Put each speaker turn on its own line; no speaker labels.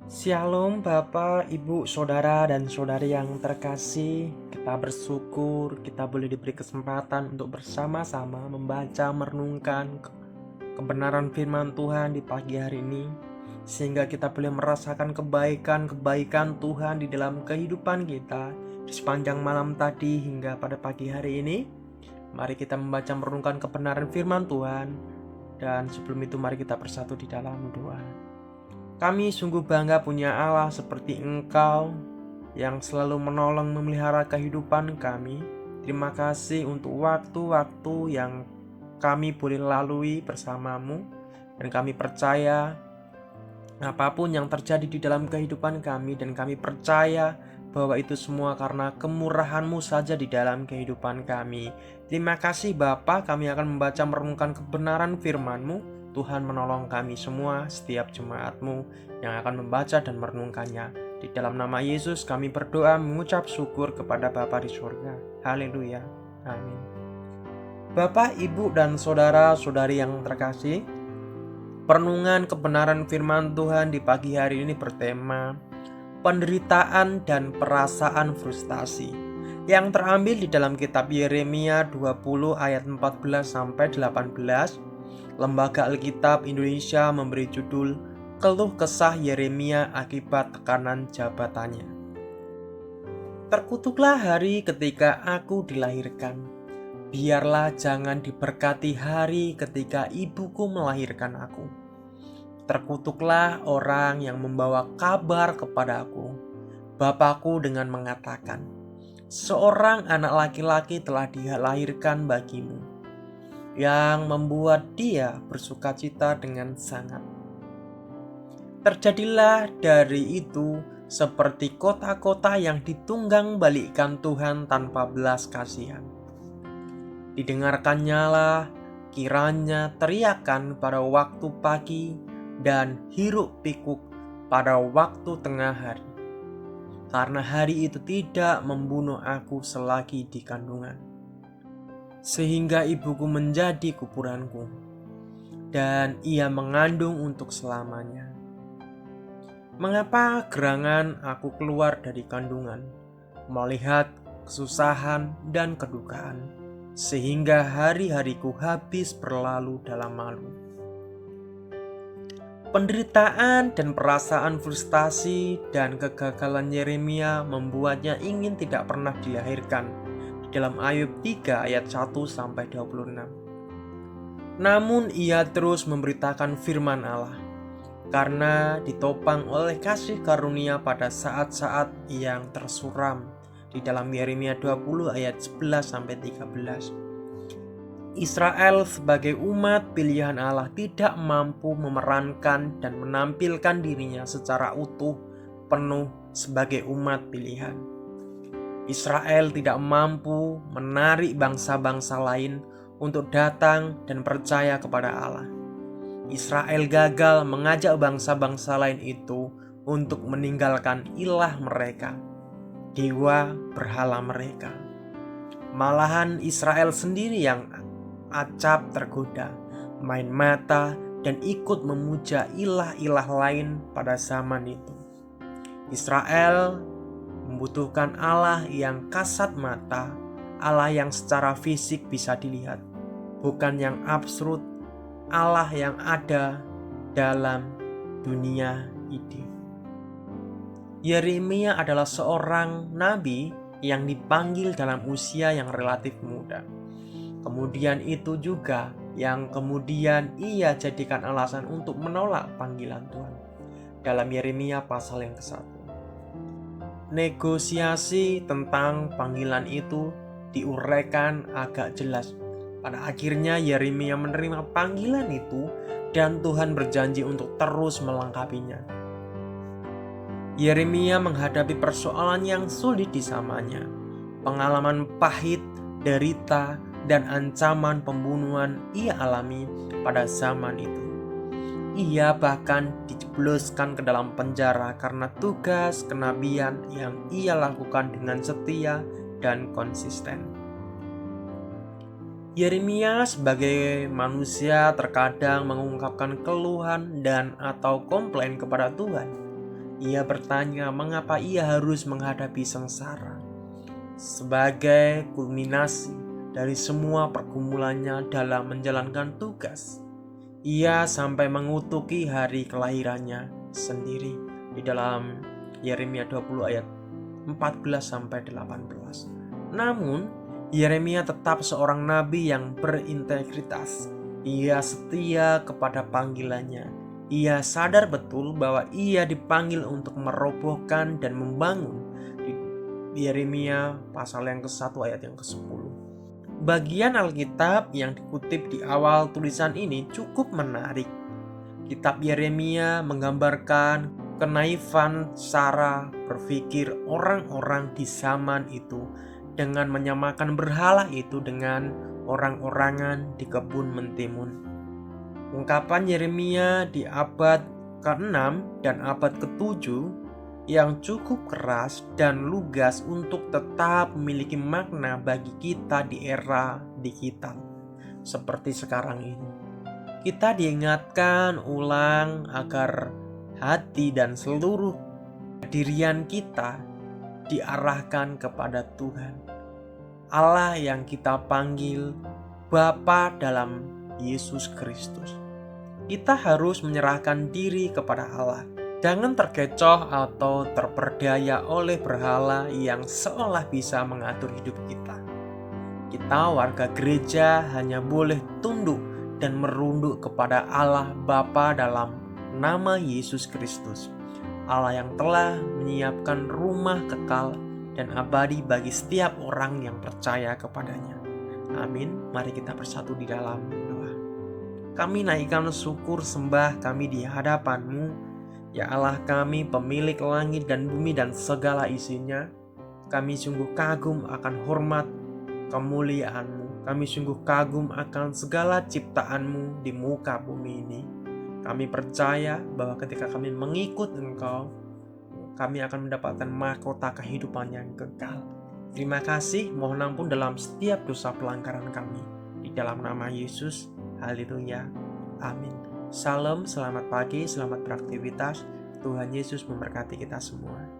Shalom Bapak, Ibu, Saudara, dan Saudari yang terkasih. Kita bersyukur kita boleh diberi kesempatan untuk bersama-sama membaca, merenungkan kebenaran firman Tuhan di pagi hari ini, sehingga kita boleh merasakan kebaikan-kebaikan Tuhan di dalam kehidupan kita di sepanjang malam tadi hingga pada pagi hari ini. Mari kita membaca, merenungkan kebenaran firman Tuhan, dan sebelum itu mari kita bersatu di dalam doa. Kami sungguh bangga punya Allah seperti Engkau yang selalu menolong memelihara kehidupan kami. Terima kasih untuk waktu-waktu yang kami boleh lalui bersamamu, dan kami percaya apapun yang terjadi di dalam kehidupan kami, dan kami percaya bahwa itu semua karena kemurahan-Mu saja di dalam kehidupan kami. Terima kasih Bapa, kami akan membaca merenungkan kebenaran firman-Mu. Tuhan menolong kami semua, setiap jemaat-Mu yang akan membaca dan merenungkannya. Di dalam nama Yesus kami berdoa mengucap syukur kepada Bapa di surga. Haleluya. Amin. Bapak, Ibu, dan saudara-saudari yang terkasih, perenungan kebenaran firman Tuhan di pagi hari ini bertema penderitaan dan perasaan frustasi, yang terambil di dalam kitab Yeremia 20 ayat 14 sampai 18. Lembaga Alkitab Indonesia memberi judul Keluh Kesah Yeremia Akibat Tekanan Jabatannya. Terkutuklah hari ketika aku dilahirkan. Biarlah jangan diberkati hari ketika ibuku melahirkan aku. Terkutuklah orang yang membawa kabar kepadaku, Bapakku, dengan mengatakan, seorang anak laki-laki telah dilahirkan bagimu, yang membuat dia bersukacita dengan sangat. Terjadilah dari itu seperti kota-kota yang ditunggang balikkan Tuhan tanpa belas kasihan. Didengarkannyalah kiranya teriakan pada waktu pagi dan hiruk pikuk pada waktu tengah hari, karena hari itu tidak membunuh aku selagi di kandungan, sehingga ibuku menjadi kuburanku, dan ia mengandung untuk selamanya. Mengapa gerangan aku keluar dari kandungan, melihat kesusahan dan kedukaan, sehingga hari-hariku habis berlalu dalam malu. Penderitaan dan perasaan frustasi dan kegagalan Yeremia membuatnya ingin tidak pernah dilahirkan. Dalam Ayub 3 ayat 1 sampai 26. Namun ia terus memberitakan firman Allah, karena ditopang oleh kasih karunia pada saat-saat yang tersuram. Di dalam Yeremia 20 ayat 11 sampai 13. Israel sebagai umat pilihan Allah tidak mampu memerankan dan menampilkan dirinya secara utuh penuh sebagai umat pilihan. Israel tidak mampu menarik bangsa-bangsa lain untuk datang dan percaya kepada Allah. Israel gagal mengajak bangsa-bangsa lain itu untuk meninggalkan ilah mereka, dewa berhala mereka. Malahan Israel sendiri yang acap tergoda, main mata, dan ikut memuja ilah-ilah lain pada zaman itu. Israel membutuhkan Allah yang kasat mata, Allah yang secara fisik bisa dilihat, bukan yang absurd, Allah yang ada dalam dunia ide. Yeremia adalah seorang nabi yang dipanggil dalam usia yang relatif muda. Kemudian itu juga yang kemudian ia jadikan alasan untuk menolak panggilan Tuhan. Dalam Yeremia pasal yang ke-1. Negosiasi tentang panggilan itu diuraikan agak jelas. Pada akhirnya Yeremia menerima panggilan itu dan Tuhan berjanji untuk terus melengkapinya. Yeremia menghadapi persoalan yang sulit di zamannya, pengalaman pahit, derita, dan ancaman pembunuhan ia alami pada zaman itu. Ia bahkan dijebloskan ke dalam penjara karena tugas kenabian yang ia lakukan dengan setia dan konsisten. Yeremia sebagai manusia terkadang mengungkapkan keluhan dan atau komplain kepada Tuhan. Ia bertanya mengapa ia harus menghadapi sengsara. Sebagai kulminasi dari semua pergumulannya dalam menjalankan tugas, ia sampai mengutuki hari kelahirannya sendiri di dalam Yeremia 20 ayat 14-18. Namun, Yeremia tetap seorang nabi yang berintegritas. Ia setia kepada panggilannya. Ia sadar betul bahwa ia dipanggil untuk merobohkan dan membangun. Di Yeremia pasal yang ke-1 ayat yang ke-10. Bagian Alkitab yang dikutip di awal tulisan ini cukup menarik. Kitab Yeremia menggambarkan kenaifan cara berpikir orang-orang di zaman itu dengan menyamakan berhala itu dengan orang-orangan di kebun mentimun. Ungkapan Yeremia di abad ke-6 dan abad ke-7 yang cukup keras dan lugas untuk tetap memiliki makna bagi kita di era digital seperti sekarang ini. Kita diingatkan ulang agar hati dan seluruh dirian kita diarahkan kepada Tuhan, Allah yang kita panggil Bapa dalam Yesus Kristus. Kita harus menyerahkan diri kepada Allah. Jangan terkecoh atau terperdaya oleh berhala yang seolah bisa mengatur hidup kita. Kita warga gereja hanya boleh tunduk dan merunduk kepada Allah Bapa dalam nama Yesus Kristus, Allah yang telah menyiapkan rumah kekal dan abadi bagi setiap orang yang percaya kepadanya. Amin. Mari kita bersatu di dalam doa. Kami naikkan syukur sembah kami di hadapan-Mu, ya Allah kami, pemilik langit dan bumi dan segala isinya. Kami sungguh kagum akan hormat kemuliaan-Mu. Kami sungguh kagum akan segala ciptaan-Mu di muka bumi ini. Kami percaya bahwa ketika kami mengikut Engkau, kami akan mendapatkan mahkota kehidupan yang kekal. Terima kasih, mohon ampun dalam setiap dosa pelanggaran kami. Di dalam nama Yesus, haleluya, amin. Salam, selamat pagi, selamat beraktivitas. Tuhan Yesus memberkati kita semua.